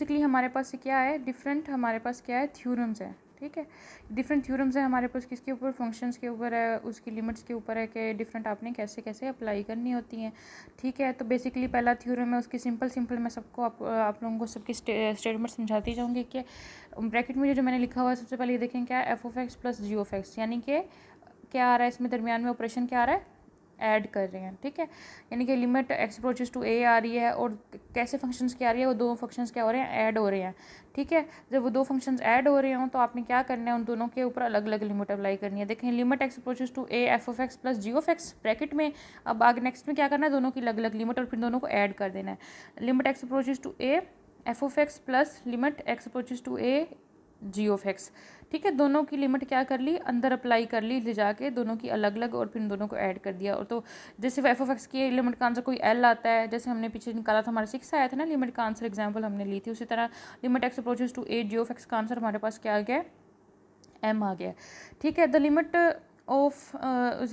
Basically हमारे पास क्या है, डिफरेंट हमारे पास क्या है, थ्योरम्स है, ठीक है। डिफरेंट थ्योरम्स है हमारे पास, किसके ऊपर, फंक्शंस के ऊपर है, उसकी लिमिट्स के ऊपर है कि डिफरेंट आपने कैसे कैसे अप्लाई करनी होती हैं, ठीक है। तो बेसिकली पहला थ्योरम है, उसकी सिंपल मैं सबको आप लोगों को सबकी स्टेटमेंट समझाती जाऊँगी कि ब्रैकेट में जो मैंने लिखा हुआ है, सबसे पहले ये देखें क्या है, F of X plus G of X, यानी कि क्या आ रहा है इसमें दरमियान में ऑपरेशन क्या आ रहा है, ऐड कर रहे हैं, ठीक है। यानी कि लिमिट एक्स अप्रोचेस टू ए आ रही है और कैसे फंक्शंस क्या आ रही है, वो दो फंक्शंस क्या हो रहे हैं, ऐड हो रहे हैं, ठीक है। जब वो दो फंक्शंस ऐड हो रहे हों तो आपने क्या करना है, उन दोनों के ऊपर अलग अलग लिमिट अप्लाई करनी है। देखें limit X approaches to A F of X plus G of X bracket में, अब आगे नेक्स्ट में क्या करना है, दोनों की अलग अलग लिमिट और फिर दोनों को ऐड कर देना है। Limit X approaches to A F of X plus limit X approaches to A G of X, ठीक है। दोनों की लिमिट क्या कर ली, अंदर अप्लाई कर ली ले जाके, दोनों की अलग अलग, और फिर दोनों को ऐड कर दिया। और तो जैसे एफ ऑफ एक्स की लिमिट का आंसर कोई एल आता है, जैसे हमने पीछे निकाला था, हमारा 6 आया था ना लिमिट का आंसर, एग्जाम्पल हमने ली थी, उसी तरह limit X approaches to A G of X का आंसर हमारे पास क्या आ गया, एम आ गया, ठीक है। द लिमिट ऑफ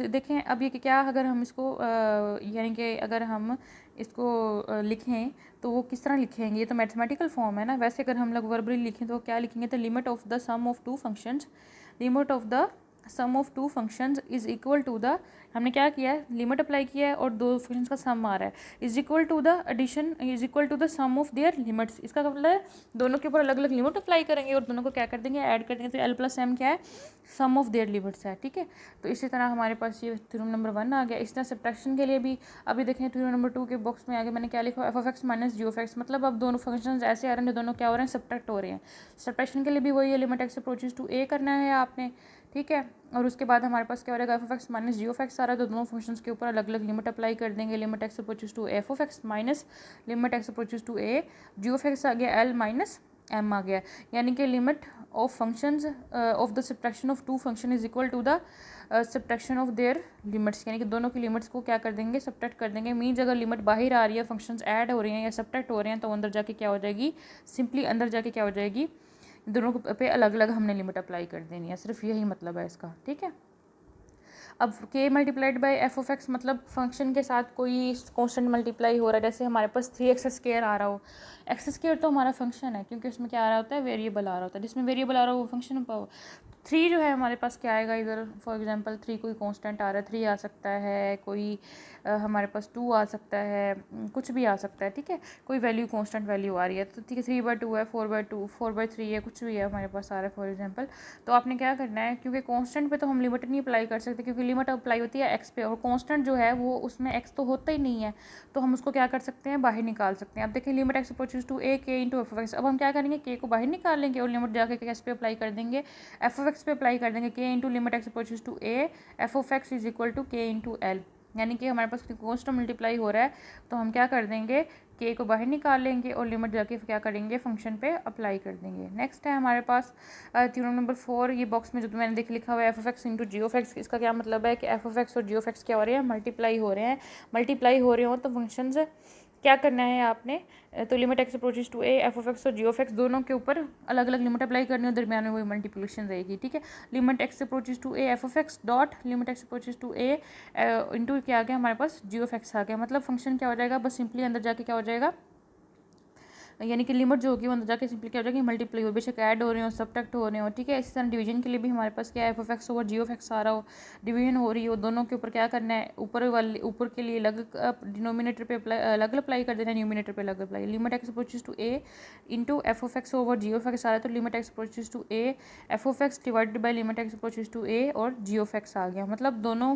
देखें अब ये क्या, अगर हम इसको यानी कि अगर हम इसको लिखें तो वो किस तरह लिखेंगे, ये तो मैथमेटिकल फॉर्म है ना। वैसे अगर हम लोग वर्बली लिखें तो क्या लिखेंगे, तो limit of the sum of two functions, limit of the sum of two functions is equal to the, हमने क्या किया है, लिमिट अप्लाई किया है और दो फंक्शंस का सम आ रहा है, is equal to the addition is equal to the sum of their limits. इसका मतलब है दोनों के ऊपर अलग अलग लिमिट अप्लाई करेंगे और दोनों को क्या कर देंगे, ऐड कर देंगे। तो एल प्लस एम क्या है, सम ऑफ देयर लिमिट्स है, ठीक है। तो इसी तरह हमारे पास ये थ्योरम नंबर 1 आ गया। इस तरह सब्ट्रैक्शन के लिए भी अभी देखें थ्योरम नंबर 2 के बॉक्स में आगे मैंने क्या लिखा, F of X minus G of X, मतलब अब दोनों फंक्शंस ऐसे आ रहे हैं जो दोनों क्या हो रहे हैं, सब्ट्रैक्ट हो रहे हैं। सब्ट्रैक्शन के लिए भी वही है, लिमिट एक्स अप्रोचेस टू ए करना है आपने, ठीक है। और उसके बाद हमारे पास क्या हो रहेगा, F of X minus G of X आ रहा है, तो दोनों फंक्शंस के ऊपर अलग अलग लिमिट अप्लाई कर देंगे। Limit X approaches to F of X minus limit X approaches to A G of X आ गया, एल माइनस एम आ गया, यानी कि limit of functions of the subtraction of two function is equal to the subtraction of their limits, यानी कि दोनों की लिमिट्स को क्या कर देंगे, सब्ट्रैक्ट कर देंगे। मीन्स अगर लिमिट बाहर आ रही है, फंक्शंस ऐड हो रहे हैं या सब्ट्रैक्ट हो रहे हैं, तो अंदर जाके क्या हो जाएगी, सिंपली अंदर जाके क्या हो जाएगी, दोनों पे अलग अलग हमने लिमिट अप्लाई कर देनी है, सिर्फ यही मतलब है इसका, ठीक है। अब k multiplied by F of X, मतलब फंक्शन के साथ कोई कांस्टेंट मल्टीप्लाई हो रहा है, जैसे हमारे पास 3x स्क्वायर आ रहा हो, एक्स स्क्वायर तो हमारा फंक्शन है क्योंकि उसमें क्या आ रहा होता है, वेरिएबल आ रहा होता है, जिसमें वेरिएबल आ रहा हो वो फंक्शन। 3 जो है हमारे पास क्या आएगा इधर, फॉर एग्जांपल 3 कोई कांस्टेंट आ रहा है, 3 आ सकता है, कोई हमारे पास 2 आ सकता है, कुछ भी आ सकता है, ठीक है। कोई वैल्यू कांस्टेंट वैल्यू आ रही है, तो ठीक है 3/2 है, 4/2 4/3 है, कुछ भी है हमारे पास आ रहा है फॉर एग्जांपल। तो आपने क्या करना है, क्योंकि कांस्टेंट पे तो हम लिमिट नहीं अप्लाई कर सकते, क्योंकि लिमिट अप्लाई होती है एक्स पे, और कांस्टेंट जो है वो उसमें एक्स तो होता ही नहीं है, तो हम उसको क्या कर सकते हैं, बाहर निकाल सकते हैं। अब देखिए लिमिट एक्स अप्रोचेस टू ए के इंटू एफ ऑफ एक्स, अब हम क्या करेंगे, के को बाहर निकाल लेंगे और लिमिट जाके किस पे अप्लाई कर देंगे, एफ ऑफ एक्स पे अप्लाई कर देंगे। K into limit X approaches to A F of X is equal to K into L, यानी कि हमारे पास कांस्टेंट मल्टीप्लाई हो रहा है, तो हम क्या कर देंगे, के को बाहर निकाल लेंगे और लिमिट जाके क्या करेंगे, फंक्शन पे अप्लाई कर देंगे। नेक्स्ट है हमारे पास थ्योरम नंबर 4, ये बॉक्स में जो मैंने देख लिखा हुआ है F of X into G of X, इसका क्या मतलब है कि एफ ऑफ एक्स और जी ऑफ एक्स क्या हो रहे हैं, मल्टीप्लाई हो रहे हैं। मल्टीप्लाई हो रहे हो तो फंक्शंस क्या करना है आपने, तो limit X approaches to A F of X और जी ऑफ एक्स दोनों के ऊपर अलग अलग लिमिट अप्लाई करनी है, दरमियान में वही मल्टीप्लिकेशन रहेगी, ठीक है। Limit X approaches to A F of X dot limit X approaches to A into क्या आ गया हमारे पास, जी ऑफ एक्स आ गया। मतलब फंक्शन क्या हो जाएगा, बस सिंपली अंदर जाके क्या हो जाएगा, यानी कि लिमिट जो होगी वो अंदर जाके सिंपली क्या हो जाएगी, मल्टीप्लाई हो, बेशक ऐड हो रहे हो, सब्ट्रैक्ट हो रहे हो, ठीक है। इसी तरह डिवीजन के लिए भी हमारे पास क्या है, F of X over G of X आ रहा हो, डिवीजन हो रही हो, दोनों के ऊपर क्या करना है, ऊपर के लिए अलग डिनोमिनेटर पे अलग अप्लाई कर देना है, न्यूमिनेटर पे अलग apply. Limit X approaches to A into F of X over G of X आ रहा है, तो limit X approaches to A F of X divided by limit X approaches to A और जी ऑफ एक्स आ गया। मतलब दोनों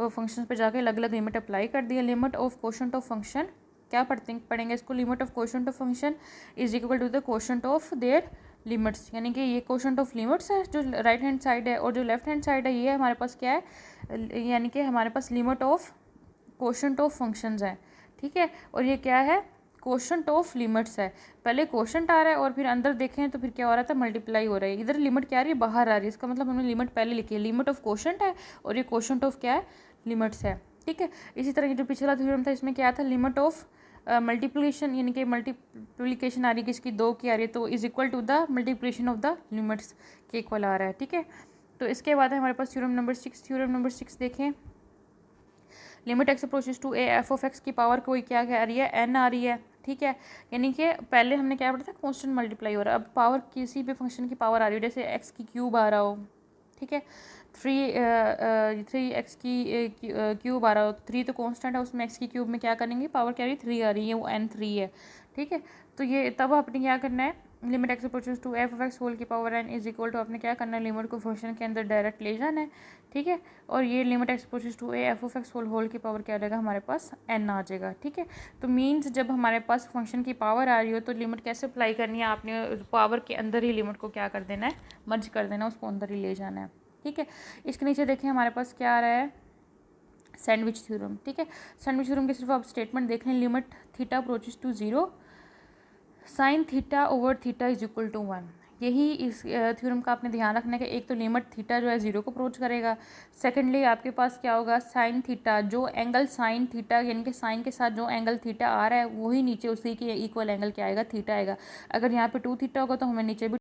function पे जाके अलग अलग लिमिट अप्लाई कर दिया। Limit of quotient of function क्या पढ़ेंगे इसको, limit of quotient of function is equal to the quotient of their limits, यानी कि ये क्वोशंट ऑफ लिमिट्स है जो राइट हैंड साइड है, और जो लेफ्ट हैंड साइड है ये हमारे पास क्या है, यानी कि हमारे पास limit of quotient of functions है, ठीक है। और ये क्या है, क्वोशंट ऑफ लिमिट्स है। पहले क्वोशंट आ रहा है और फिर अंदर देखें तो फिर क्या हो रहा था, मल्टीप्लाई हो रहा है। इधर लिमिट क्या आ रही है, बाहर आ रही है, इसका मतलब हमने लिमिट पहले लिखी है, लिमिट ऑफ क्वोशंट है और ये क्वोशंट ऑफ क्या है, लिमिट्स है, ठीक है। इसी तरह जो पिछला थ्योरम था इसमें क्या था, लिमिट ऑफ मल्टीप्लिकेशन, यानी कि मल्टीप्लिकेशन आ रही है किसकी, 2 की आ रही है, तो is equal to the multiplication of the limits के इक्वल आ रहा है, ठीक है। तो इसके बाद है हमारे पास थ्योरम नंबर 6। थ्योरम नंबर 6 देखें, limit X approaches to A F of X की पावर कोई क्या आ रही है, एन आ रही है, ठीक है। यानी कि पहले हमने क्या पढ़ा था, कांस्टेंट मल्टीप्लाई हो रहा है। अब पावर किसी भी फंक्शन की पावर आ रही हो, जैसे एक्स की क्यूब आ रहा हो, ठीक है, 3x की क्यूब आ रहा हो, 3 तो कांस्टेंट है, उसमें x की क्यूब में क्या करेंगे, पावर क्या आ रही है, 3 आ रही है, वो n3 है, ठीक है। तो ये तब आपने क्या करना है, limit X approaches to F of X whole की power n is equal to, आपने क्या करना है, लिमिट को फंक्शन के अंदर डायरेक्ट ले जाना है, ठीक है। और ये limit X approaches to A F of X whole की पावर क्या आ जाएगा, हमारे पास n आ जाएगा, ठीक है। तो मीन्स जब हमारे पास फंक्शन की पावर आ रही हो तो लिमिट कैसे अप्लाई करनी है, आपने पावर के अंदर ही लिमिट को क्या कर देना है, मर्ज कर देना है, उसको अंदर ही ले जाना है, ठीक है। इसके नीचे देखिए हमारे पास क्या आ रहा है, सैंडविच थ्योरम, ठीक है। सैंडविच थ्योरम के सिर्फ आप स्टेटमेंट देख लें, limit theta approaches to 0 sine theta over theta is equal to 1। यही इस थ्योरम का आपने ध्यान रखना है कि एक तो लिमिट थीटा जो है 0 को अप्रोच करेगा, सेकेंडली आपके पास क्या होगा, साइन थीटा, जो एंगल साइन थीटा यानी कि साइन के साथ जो एंगल थीटा आ रहा है वही नीचे उसी के इक्वल एंगल क्या आएगा, थीटा आएगा। अगर यहाँ पे 2 थीटा होगा तो हमें नीचे भी